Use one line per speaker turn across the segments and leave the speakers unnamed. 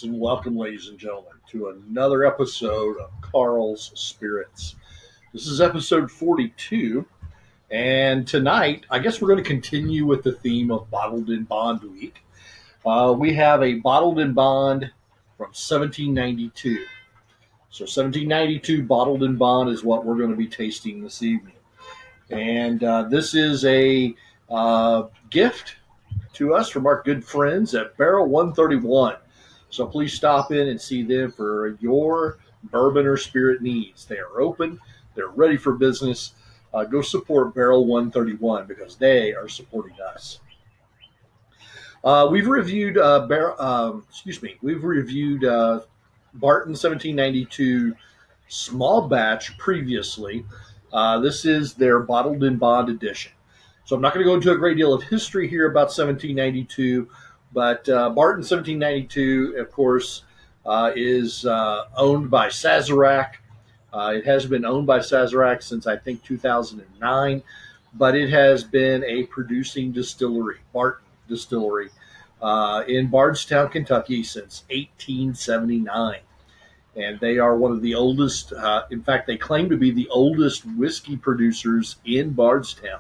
And welcome, ladies and gentlemen, to another episode of Karls Spirits. This is episode 42, and tonight, I guess we're going to continue with the theme of Bottled in Bond Week. We have a Bottled in Bond from 1792. So, 1792 Bottled in Bond is what we're going to be tasting this evening. And this is a gift to us from our good friends at Barrel 131. So please stop in and see them for your bourbon or spirit needs. They are open. They're ready for business. Go support Barrel 131 because they are supporting us. We've reviewed Barton 1792 small batch previously. This is their bottled in bond edition. So I'm not going to go into a great deal of history here about 1792, but Barton 1792, of course, is owned by Sazerac. It has been owned by Sazerac since I think 2009, but it has been a producing distillery, Barton Distillery, in Bardstown, Kentucky since 1879. And they are one of the oldest, in fact, they claim to be the oldest whiskey producers in Bardstown,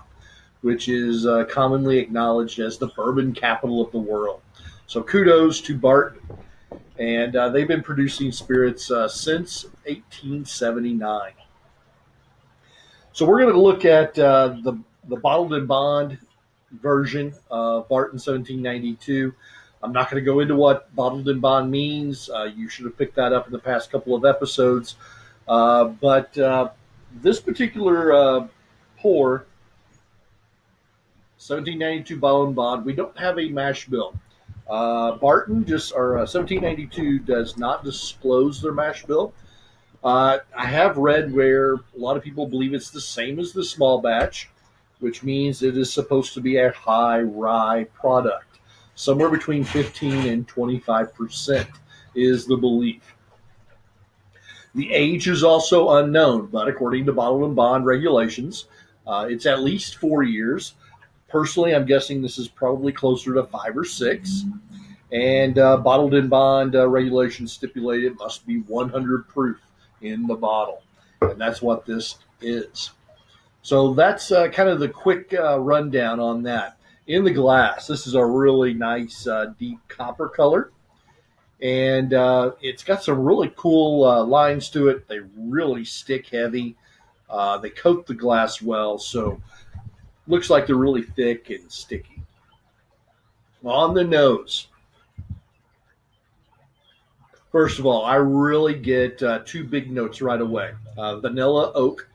which is commonly acknowledged as the bourbon capital of the world. So kudos to Barton. And they've been producing spirits since 1879. So we're going to look at the bottled in bond version of Barton 1792. I'm not going to go into what bottled in bond means. You should have picked that up in the past couple of episodes. But this particular pour, 1792 bottled in bond, we don't have a mash bill. Barton 1792 does not disclose their mash bill. I have read where a lot of people believe it's the same as the small batch, which means it is supposed to be a high rye product. Somewhere between 15 and 25% is the belief. The age is also unknown, but according to bottled and bond regulations, it's at least 4 years. Personally, I'm guessing this is probably closer to 5 or 6. And bottled in bond regulations stipulate it must be 100 proof in the bottle. And that's what this is. So that's kind of the quick rundown on that. In the glass, this is a really nice deep copper color. And it's got some really cool lines to it. They really stick heavy. They coat the glass well. So looks like they're really thick and sticky. On the nose, first of all, I really get two big notes right away. Vanilla oak,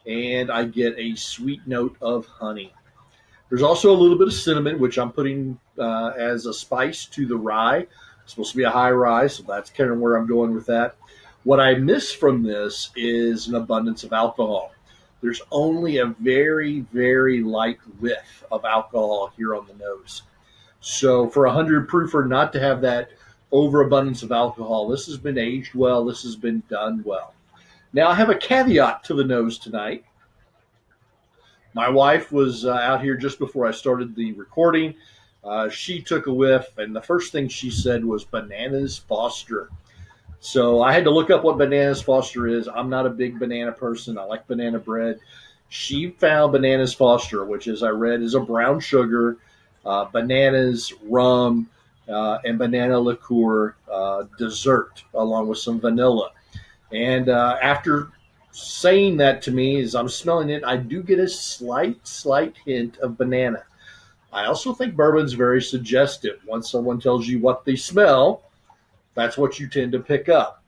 and I get a sweet note of honey. There's also a little bit of cinnamon, which I'm putting as a spice to the rye. It's supposed to be a high rye, so that's kind of where I'm going with that. What I miss from this is an abundance of alcohol. There's only a very, very light whiff of alcohol here on the nose. So for 100 proofer not to have that overabundance of alcohol, this has been aged well. This has been done well. Now I have a caveat to the nose tonight. My wife was out here just before I started the recording. She took a whiff, and the first thing she said was Bananas Foster. So I had to look up what Bananas Foster is. I'm not a big banana person. I like banana bread. She found Bananas Foster, which, as I read, is a brown sugar, bananas, rum, and banana liqueur dessert, along with some vanilla. And after saying that to me, as I'm smelling it, I do get a slight hint of banana. I also think bourbon's very suggestive. Once someone tells you what they smell, that's what you tend to pick up.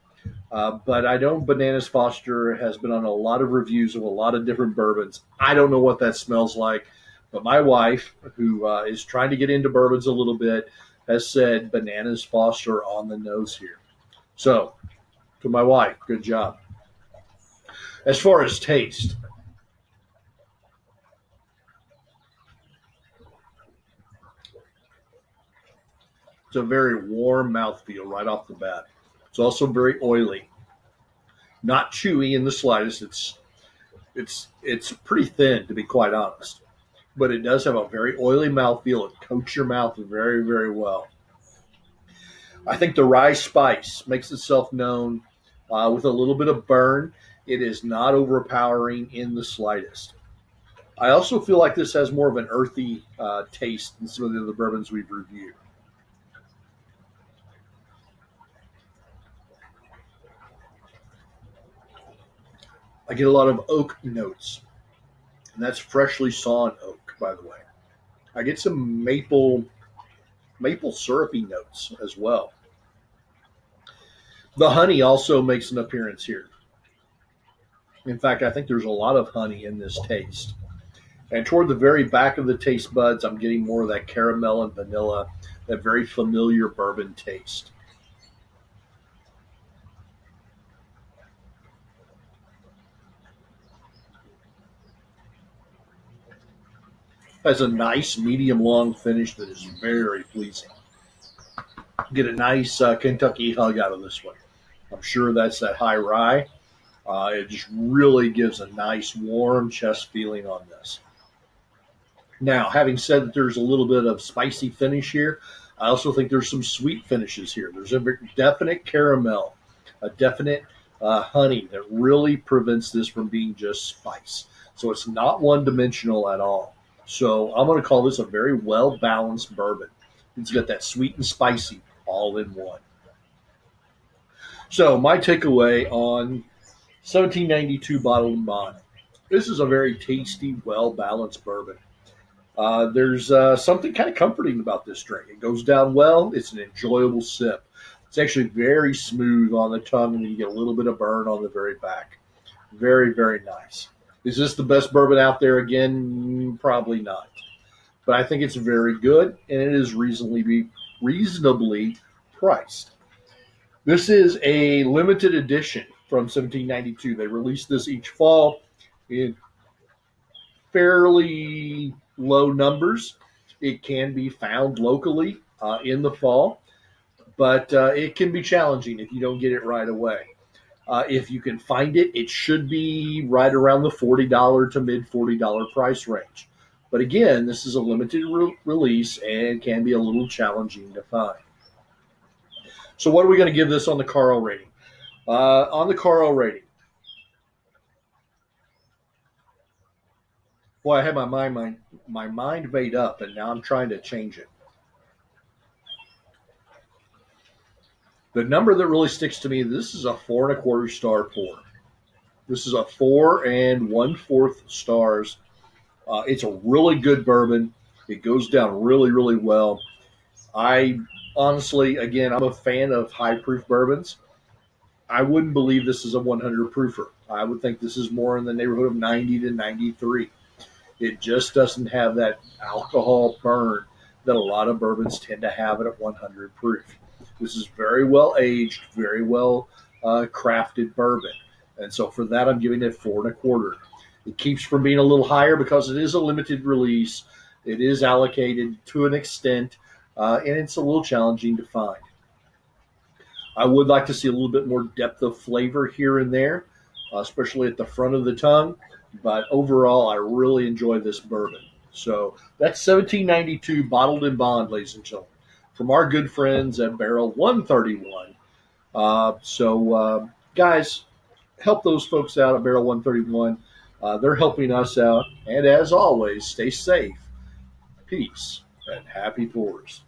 But I know Bananas Foster has been on a lot of reviews of a lot of different bourbons. I don't know what that smells like, but my wife, who is trying to get into bourbons a little bit, has said Bananas Foster on the nose here. So, to my wife, good job. As far as taste, it's a very warm mouthfeel right off the bat. It's also very oily, not chewy in the slightest. It's pretty thin, to be quite honest, but it does have a very oily mouthfeel. It coats your mouth very, very well. I think the rye spice makes itself known with a little bit of burn. It is not overpowering in the slightest. I also feel like this has more of an earthy taste than some of the other bourbons we've reviewed. I get a lot of oak notes, and that's freshly sawn oak, by the way. I get some maple syrupy notes as well. The honey also makes an appearance here. In fact, I think there's a lot of honey in this taste. And toward the very back of the taste buds, I'm getting more of that caramel and vanilla, that very familiar bourbon taste. Has a nice medium long finish that is very pleasing. Get a nice Kentucky hug out of this one. I'm sure that's that high rye. It just really gives a nice warm chest feeling on this. Now, having said that there's a little bit of spicy finish here, I also think there's some sweet finishes here. There's a definite caramel, a definite honey that really prevents this from being just spice. So it's not one dimensional at all. So I'm going to call this a very well balanced bourbon. It's got that sweet and spicy all in one. So my takeaway on 1792 Bottled and Bond. This is a very tasty, well balanced bourbon. There's something kind of comforting about this drink. It goes down well. It's an enjoyable sip. It's actually very smooth on the tongue, and you get a little bit of burn on the very back. Very, very nice. Is this the best bourbon out there? Again, probably not. But I think it's very good, and it is reasonably priced. This is a limited edition from 1792. They release this each fall in fairly low numbers. It can be found locally in the fall, but it can be challenging if you don't get it right away. If you can find it, it should be right around the $40 to mid $40 price range. But again, this is a limited release and can be a little challenging to find. So what are we going to give this on the Karl rating? On the Karl rating, boy, I had my mind made up, and now I'm trying to change it. The number that really sticks to me, this is a 4.25 star pour. This is a 4 1/4 stars. It's a really good bourbon. It goes down really, really well. I honestly, again, I'm a fan of high proof bourbons. I wouldn't believe this is a 100 proofer. I would think this is more in the neighborhood of 90 to 93. It just doesn't have that alcohol burn that a lot of bourbons tend to have at 100 proof. This is very well aged, very well crafted bourbon. And so for that, I'm giving it 4.25. It keeps from being a little higher because it is a limited release. It is allocated to an extent, and it's a little challenging to find. I would like to see a little bit more depth of flavor here and there, especially at the front of the tongue. But overall, I really enjoy this bourbon. So that's 1792 Bottled and Bond, ladies and gentlemen, from our good friends at Barrel 131. Guys, help those folks out at Barrel 131. They're helping us out. And as always, stay safe, peace, and happy pours.